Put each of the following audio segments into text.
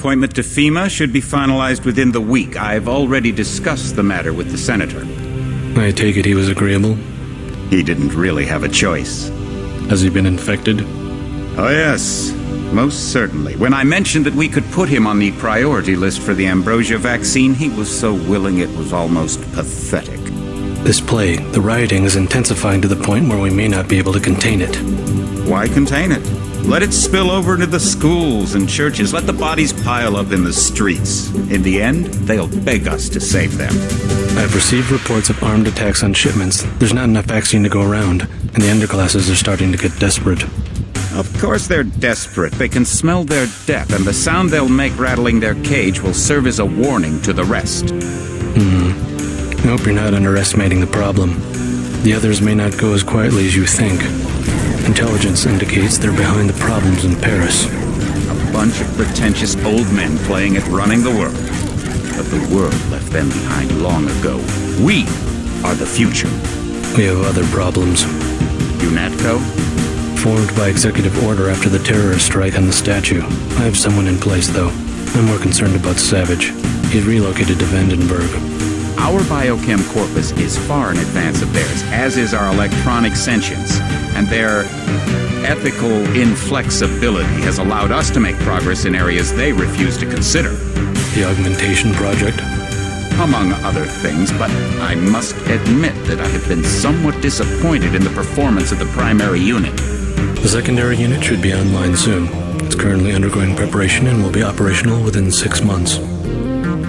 appointment to FEMA should be finalized within the week. I've already discussed the matter with the senator. I take it he was agreeable? He didn't really have a choice. Has he been infected? Oh yes, most certainly. When I mentioned that we could put him on the priority list for the ambrosia vaccine, he was so willing it was almost pathetic. This plague, the rioting is intensifying to the point where we may not be able to contain it. Why contain it? Let it spill over into the schools and churches. Let the bodies pile up in the streets. In the end, they'll beg us to save them. I've received reports of armed attacks on shipments. There's not enough vaccine to go around, and the underclasses are starting to get desperate. Of course they're desperate. They can smell their death, and the sound they'll make rattling their cage will serve as a warning to the rest. I hope you're not underestimating the problem. The others may not go as quietly as you think. Intelligence indicates they're behind the problems in Paris. A bunch of pretentious old men playing at running the world. But the world left them behind long ago. We are the future. We have other problems. UNATCO? Formed by executive order after the terrorist strike on the statue. I have someone in place, though. I'm more concerned about Savage. He's relocated to Vandenberg. Our biochem corpus is far in advance of theirs, as is our electronic sentience, and their ethical inflexibility has allowed us to make progress in areas they refuse to consider. The augmentation project? Among other things, but I must admit that I have been somewhat disappointed in the performance of the primary unit. The secondary unit should be online soon. It's currently undergoing preparation and will be operational within 6 months.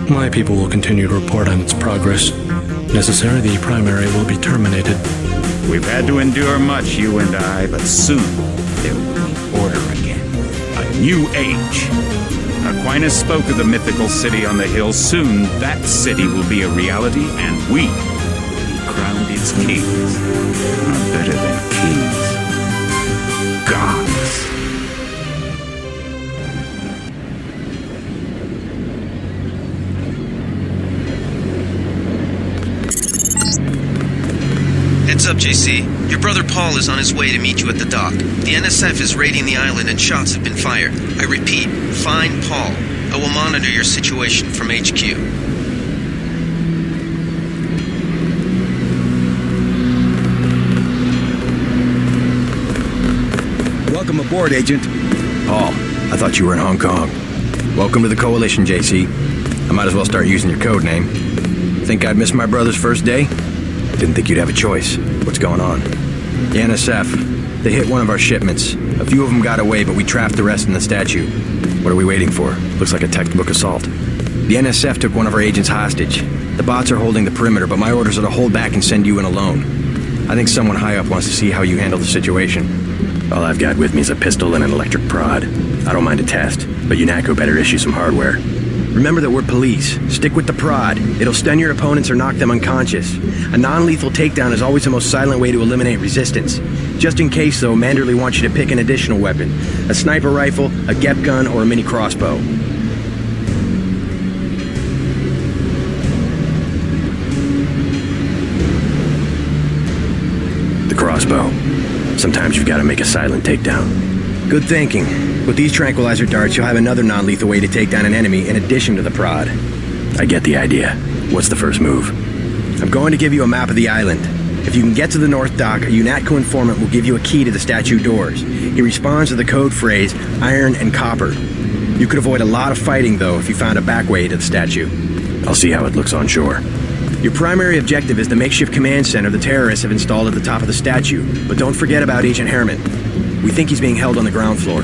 My people will continue to report on its progress. If necessary, the primary will be terminated. We've had to endure much, you and I, but soon there will be order again. A new age. Aquinas spoke of the mythical city on the hill. Soon that city will be a reality, and we will be crowned its kings. Not better than kings. Gods. Heads up, JC. Your brother Paul is on his way to meet you at the dock. The NSF is raiding the island and shots have been fired. I repeat, find Paul. I will monitor your situation from HQ. Welcome aboard, Agent. Paul, I thought you were in Hong Kong. Welcome to the Coalition, JC. I might as well start using your code name. Think I'd miss my brother's first day? Didn't think you'd have a choice. What's going on? The NSF. They hit one of our shipments. A few of them got away, but we trapped the rest in the statue. What are we waiting for? Looks like a textbook assault. The NSF took one of our agents hostage. The bots are holding the perimeter, but my orders are to hold back and send you in alone. I think someone high up wants to see how you handle the situation. All I've got with me is a pistol and an electric prod. I don't mind a test, but UNATCO better issue some hardware. Remember that we're police. Stick with the prod. It'll stun your opponents or knock them unconscious. A non-lethal takedown is always the most silent way to eliminate resistance. Just in case, though, Manderley wants you to pick an additional weapon. A sniper rifle, a GEP gun, or a mini crossbow. The crossbow. Sometimes you've got to make a silent takedown. Good thinking. With these tranquilizer darts, you'll have another non-lethal way to take down an enemy in addition to the prod. I get the idea. What's the first move? I'm going to give you a map of the island. If you can get to the North Dock, a UNATCO informant will give you a key to the statue doors. He responds to the code phrase, iron and copper. You could avoid a lot of fighting, though, if you found a back way to the statue. I'll see how it looks on shore. Your primary objective is the makeshift command center the terrorists have installed at the top of the statue. But don't forget about Agent Herman. We think he's being held on the ground floor.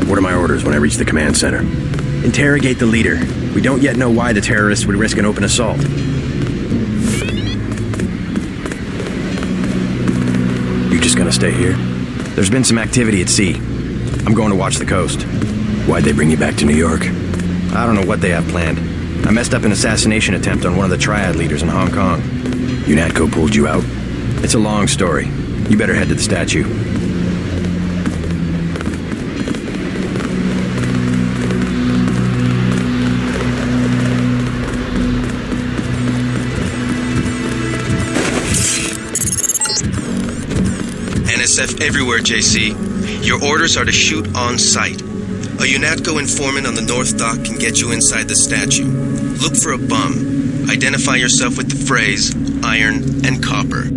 What are my orders when I reach the command center? Interrogate the leader. We don't yet know why the terrorists would risk an open assault. You just gonna stay here? There's been some activity at sea. I'm going to watch the coast. Why'd they bring you back to New York? I don't know what they have planned. I messed up an assassination attempt on one of the Triad leaders in Hong Kong. UNATCO pulled you out? It's a long story. You better head to the statue. NSF everywhere, JC. Your orders are to shoot on sight. A UNATCO informant on the North Dock can get you inside the statue. Look for a bum. Identify yourself with the phrase, iron and copper.